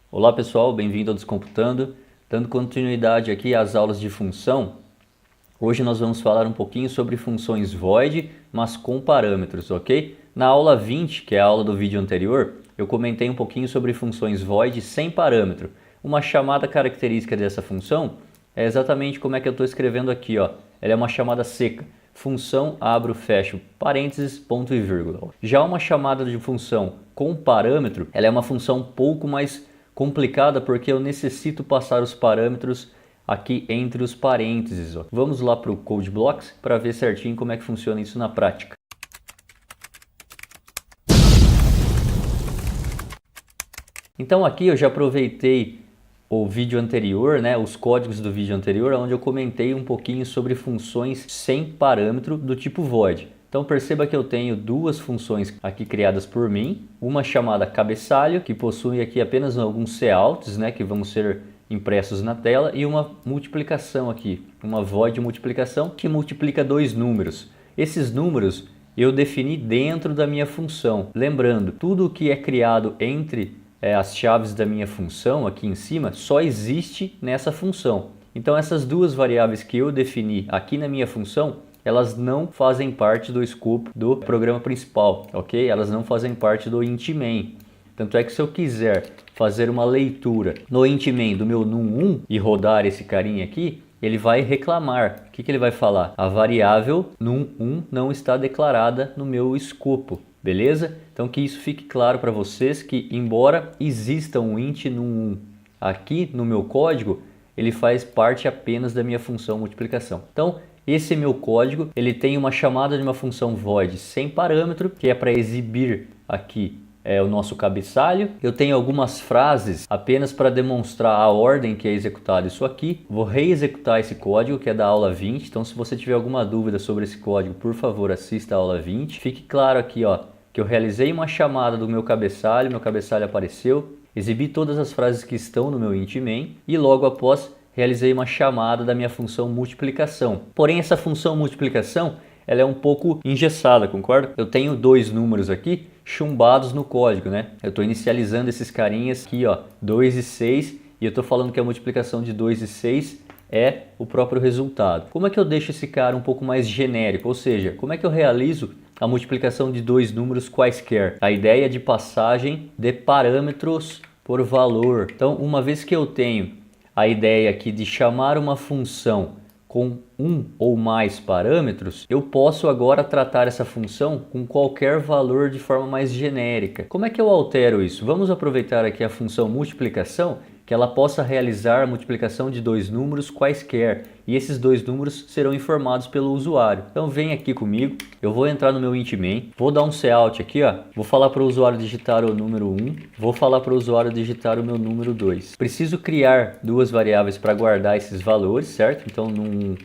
Olá pessoal, bem-vindo ao Descomputando. Dando continuidade aqui às aulas de função, hoje nós vamos falar um pouquinho sobre funções void, mas com parâmetros, ok? Na aula 20, que é a aula do vídeo anterior, eu comentei um pouquinho sobre funções void sem parâmetro. Uma chamada característica dessa função é exatamente como é que eu estou escrevendo aqui, ó. Ela é uma chamada seca. Função, abro, fecho, parênteses, ponto e vírgula. Já uma chamada de função com parâmetro, ela é uma função um pouco mais complicada porque eu necessito passar os parâmetros aqui entre os parênteses. Ó. Vamos lá para o Code Blocks para ver certinho como é que funciona isso na prática. Então aqui eu já aproveitei o vídeo anterior, né, os códigos do vídeo anterior, onde eu comentei um pouquinho sobre funções sem parâmetro do tipo void. Então perceba que eu tenho duas funções aqui criadas por mim, uma chamada cabeçalho, que possui aqui apenas alguns counts, né, que vão ser impressos na tela, e uma multiplicação aqui, uma void multiplicação que multiplica dois números. Esses números eu defini dentro da minha função. Lembrando, tudo que é criado entre as chaves da minha função aqui em cima só existe nessa função. Então essas duas variáveis que eu defini aqui na minha função, elas não fazem parte do escopo do programa principal, ok? Elas não fazem parte do int main. Tanto é que se eu quiser fazer uma leitura no int main do meu num1 e rodar esse carinha aqui, ele vai reclamar. O que ele vai falar? A variável num1 não está declarada no meu escopo. Beleza? Então que isso fique claro para vocês que embora exista um int num1 aqui no meu código, ele faz parte apenas da minha função multiplicação. Então esse meu código, ele tem uma chamada de uma função void sem parâmetro, que é para exibir aqui o nosso cabeçalho. Eu tenho algumas frases apenas para demonstrar a ordem que é executada isso aqui. Vou reexecutar esse código que é da aula 20. Então se você tiver alguma dúvida sobre esse código, por favor assista a aula 20. Fique claro aqui, ó, que eu realizei uma chamada do meu cabeçalho apareceu, exibi todas as frases que estão no meu int main e logo após realizei uma chamada da minha função multiplicação. Porém essa função multiplicação ela é um pouco engessada, concorda? Eu tenho dois números aqui chumbados no código, né? Eu estou inicializando esses carinhas aqui, ó, 2 e 6, e eu estou falando que a multiplicação de 2 e 6 é o próprio resultado. Como é que eu deixo esse cara um pouco mais genérico? Ou seja, como é que eu realizo a multiplicação de dois números quaisquer? A ideia de passagem de parâmetros por valor. Então, uma vez que eu tenho a ideia aqui de chamar uma função com um ou mais parâmetros, eu posso agora tratar essa função com qualquer valor de forma mais genérica. Como é que eu altero isso? Vamos aproveitar aqui a função multiplicação, que ela possa realizar a multiplicação de dois números quaisquer, e esses dois números serão informados pelo usuário. Então vem aqui comigo, eu vou entrar no meu int main, vou dar um cout aqui, ó, vou falar para o usuário digitar o número 1, vou falar para o usuário digitar o meu número 2. Preciso criar duas variáveis para guardar esses valores, certo? Então num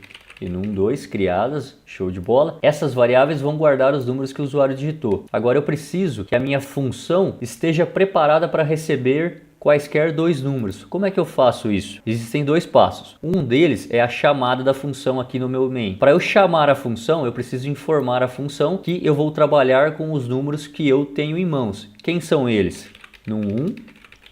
e num2 criadas, show de bola. Essas variáveis vão guardar os números que o usuário digitou. Agora eu preciso que a minha função esteja preparada para receber quaisquer dois números. Como é que eu faço isso? Existem dois passos. Um deles é a chamada da função aqui no meu main. Para eu chamar a função, eu preciso informar a função que eu vou trabalhar com os números que eu tenho em mãos. Quem são eles? Num1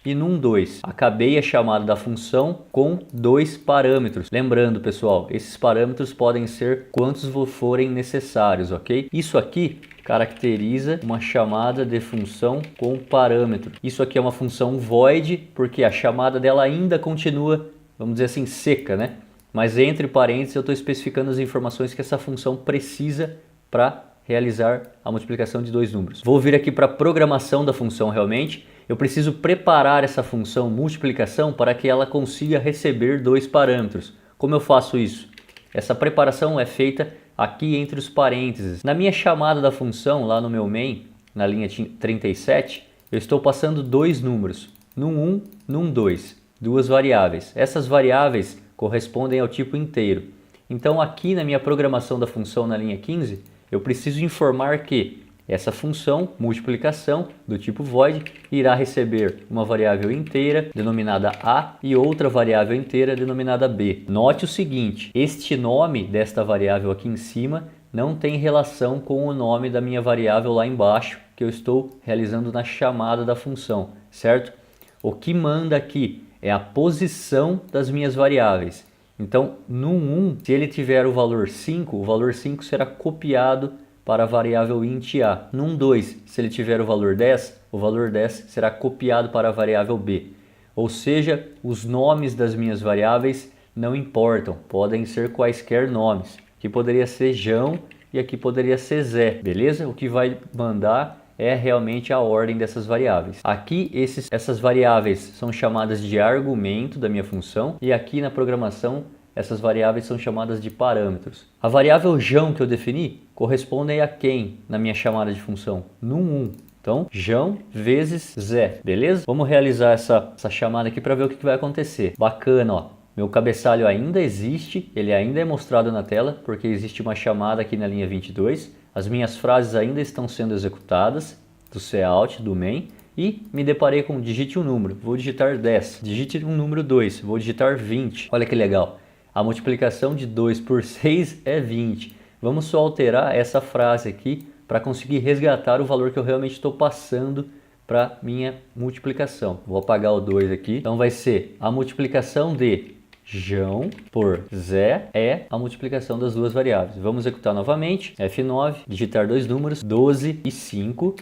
e num2. Acabei a chamada da função com dois parâmetros. Lembrando, pessoal, esses parâmetros podem ser quantos forem necessários, ok? Isso aqui caracteriza uma chamada de função com parâmetro. Isso aqui é uma função void, porque a chamada dela ainda continua, vamos dizer assim, seca, né? Mas entre parênteses eu estou especificando as informações que essa função precisa para realizar a multiplicação de dois números. Vou vir aqui para a programação da função realmente. Eu preciso preparar essa função multiplicação para que ela consiga receber dois parâmetros. Como eu faço isso? Essa preparação é feita aqui entre os parênteses. Na minha chamada da função, lá no meu main, na linha 37, eu estou passando dois números, num1, num2, duas variáveis. Essas variáveis correspondem ao tipo inteiro. Então aqui na minha programação da função na linha 15, eu preciso informar que essa função, multiplicação, do tipo void, irá receber uma variável inteira denominada A e outra variável inteira denominada B. Note o seguinte, este nome desta variável aqui em cima não tem relação com o nome da minha variável lá embaixo que eu estou realizando na chamada da função, certo? O que manda aqui é a posição das minhas variáveis. Então, no 1, se ele tiver o valor 5, o valor 5 será copiado para a variável int a. No 2, se ele tiver o valor 10, o valor 10 será copiado para a variável b. Ou seja, os nomes das minhas variáveis não importam, podem ser quaisquer nomes. Aqui poderia ser João e aqui poderia ser Zé, beleza? O que vai mandar é realmente a ordem dessas variáveis. Aqui essas variáveis são chamadas de argumento da minha função e aqui na programação essas variáveis são chamadas de parâmetros. A variável João que eu defini corresponde a quem na minha chamada de função? No 1. Então, João vezes Zé, beleza? Vamos realizar essa chamada aqui para ver o que vai acontecer. Bacana, ó. Meu cabeçalho ainda existe, ele ainda é mostrado na tela, porque existe uma chamada aqui na linha 22. As minhas frases ainda estão sendo executadas do cout, do main, e me deparei com digite um número, vou digitar 10. Digite um número 2, vou digitar 20. Olha que legal, a multiplicação de 2 por 6 é 20. Vamos só alterar essa frase aqui para conseguir resgatar o valor que eu realmente estou passando para minha multiplicação. Vou apagar o 2 aqui, então vai ser a multiplicação de João por Zé é a multiplicação das duas variáveis. Vamos executar novamente, F9, digitar dois números, 12 e 5.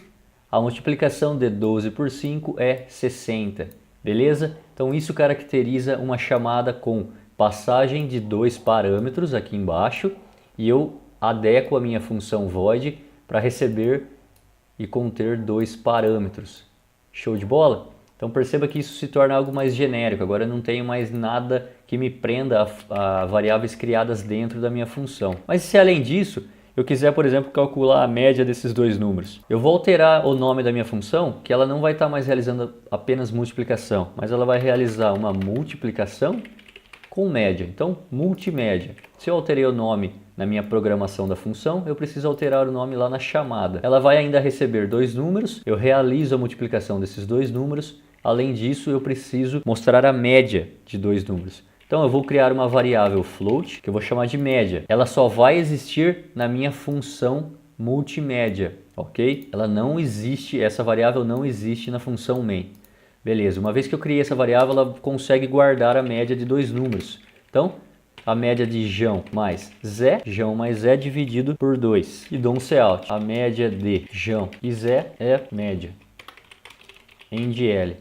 A multiplicação de 12 por 5 é 60, beleza? Então isso caracteriza uma chamada com passagem de dois parâmetros aqui embaixo e eu adequo a minha função void para receber e conter dois parâmetros. Show de bola? Então perceba que isso se torna algo mais genérico, agora eu não tenho mais nada que me prenda a variáveis criadas dentro da minha função. Mas se além disso, eu quiser, por exemplo, calcular a média desses dois números, eu vou alterar o nome da minha função, que ela não vai estar mais realizando apenas multiplicação, mas ela vai realizar uma multiplicação com média, então multimédia. Se eu alterei o nome na minha programação da função, eu preciso alterar o nome lá na chamada. Ela vai ainda receber dois números, eu realizo a multiplicação desses dois números, além disso eu preciso mostrar a média de dois números. Então eu vou criar uma variável float, que eu vou chamar de média. Ela só vai existir na minha função multimédia, ok? Ela não existe, essa variável não existe na função main. Beleza, uma vez que eu criei essa variável, ela consegue guardar a média de dois números. Então, a média de João mais Zé dividido por 2. E dou um cout. A média de João e Zé é média em DL.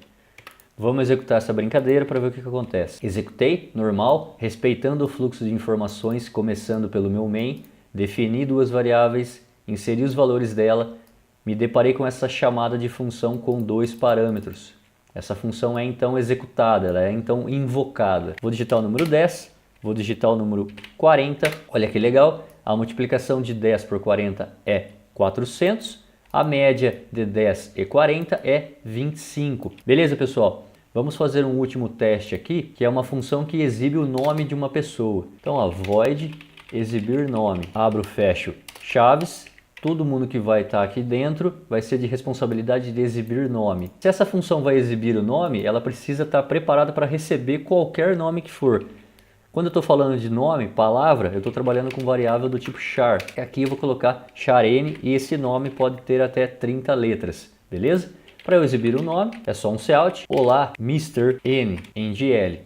Vamos executar essa brincadeira para ver o que acontece. Executei, normal, respeitando o fluxo de informações, começando pelo meu main, defini duas variáveis, inseri os valores dela, me deparei com essa chamada de função com dois parâmetros. Essa função é então executada, ela é então invocada. Vou digitar o número 10, vou digitar o número 40, olha que legal, a multiplicação de 10 por 40 é 400, a média de 10 e 40 é 25. Beleza, pessoal? Vamos fazer um último teste aqui, que é uma função que exibe o nome de uma pessoa. Então, ó, void exibir nome. Abro, fecho chaves. Todo mundo que vai estar aqui dentro vai ser de responsabilidade de exibir nome. Se essa função vai exibir o nome, ela precisa estar preparada para receber qualquer nome que for. Quando eu estou falando de nome, palavra, eu estou trabalhando com variável do tipo char. Aqui eu vou colocar char n e esse nome pode ter até 30 letras, beleza? Para eu exibir o nome, é só um cout. Olá, Mr. N, em GL.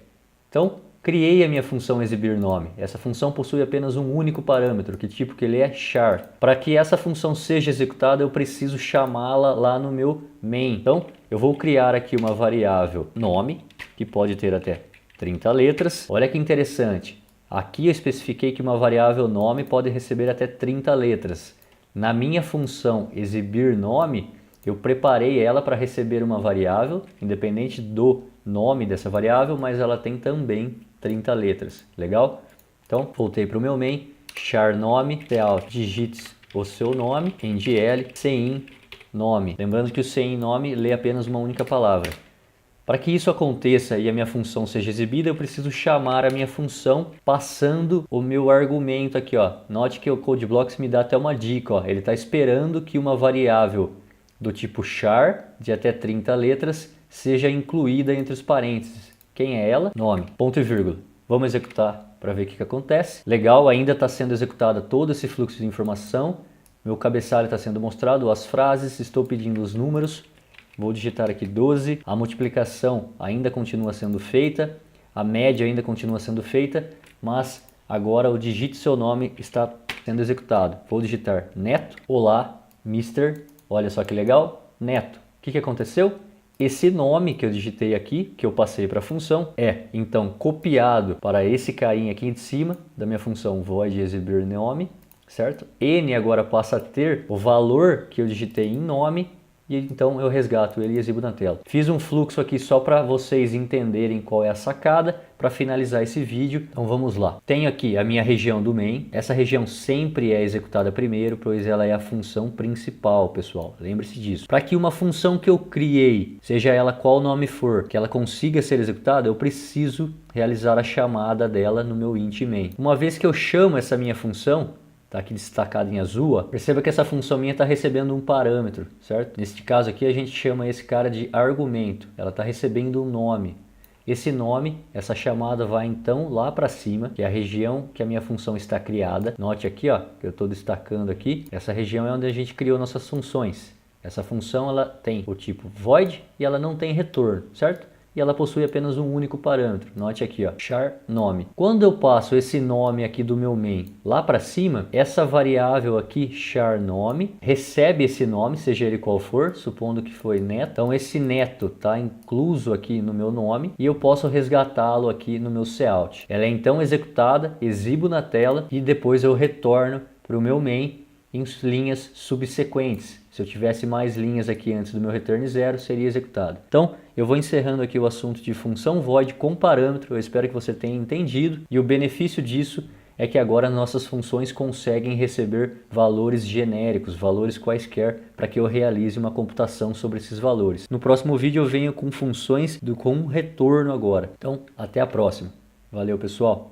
Então, criei a minha função exibir nome. Essa função possui apenas um único parâmetro, que tipo que ele é char. Para que essa função seja executada, eu preciso chamá-la lá no meu main. Então, eu vou criar aqui uma variável nome, que pode ter até 30 letras. Olha que interessante. Aqui eu especifiquei que uma variável nome pode receber até 30 letras. Na minha função exibir nome, eu preparei ela para receber uma variável, independente do nome dessa variável, mas ela tem também 30 letras. Legal? Então, voltei para o meu main, char nome, cout, digite o seu nome, em GL, cin, nome. Lembrando que o cin nome lê apenas uma única palavra. Para que isso aconteça e a minha função seja exibida, eu preciso chamar a minha função passando o meu argumento aqui, ó. Note que o CodeBlocks me dá até uma dica, ó. Ele está esperando que uma variável do tipo char, de até 30 letras, seja incluída entre os parênteses. Quem é ela? Nome. Ponto e vírgula. Vamos executar para ver o que acontece. Legal, ainda está sendo executada todo esse fluxo de informação. Meu cabeçalho está sendo mostrado, as frases, estou pedindo os números. vou digitar aqui 12, a multiplicação ainda continua sendo feita, a média ainda continua sendo feita, mas agora o digite seu nome está sendo executado. Vou digitar Neto, olá, Mister, olha só que legal, Neto. O que aconteceu? Esse nome que eu digitei aqui, que eu passei para a função, é então copiado para esse carinha aqui de cima da minha função void exibir nome, certo? N agora passa a ter o valor que eu digitei em nome e então eu resgato ele e exibo na tela. Fiz um fluxo aqui só para vocês entenderem qual é a sacada para finalizar esse vídeo. Então vamos lá. Tenho aqui a minha região do main. Essa região sempre é executada primeiro, pois ela é a função principal, pessoal. Lembre-se disso. Para que uma função que eu criei, seja ela qual nome for, que ela consiga ser executada, eu preciso realizar a chamada dela no meu int main. Uma vez que eu chamo essa minha função, está aqui destacado em azul, ó. Perceba que essa função minha está recebendo um parâmetro, certo? Neste caso aqui a gente chama esse cara de argumento, ela está recebendo um nome. Esse nome, essa chamada vai então lá para cima, que é a região que a minha função está criada. Note aqui, ó, que eu estou destacando aqui, essa região é onde a gente criou nossas funções. Essa função ela tem o tipo void e ela não tem retorno, certo? E ela possui apenas um único parâmetro. Note aqui, ó, char nome. Quando eu passo esse nome aqui do meu main lá para cima, essa variável aqui, char nome, recebe esse nome, seja ele qual for, supondo que foi neto. Então esse neto está incluso aqui no meu nome e eu posso resgatá-lo aqui no meu cout. Ela é então executada, exibo na tela e depois eu retorno para o meu main em linhas subsequentes. Se eu tivesse mais linhas aqui antes do meu return 0, seria executado. Então, eu vou encerrando aqui o assunto de função void com parâmetro. Eu espero que você tenha entendido. E o benefício disso é que agora nossas funções conseguem receber valores genéricos, valores quaisquer, para que eu realize uma computação sobre esses valores. No próximo vídeo eu venho com funções com retorno agora. Então, até a próxima. Valeu, pessoal!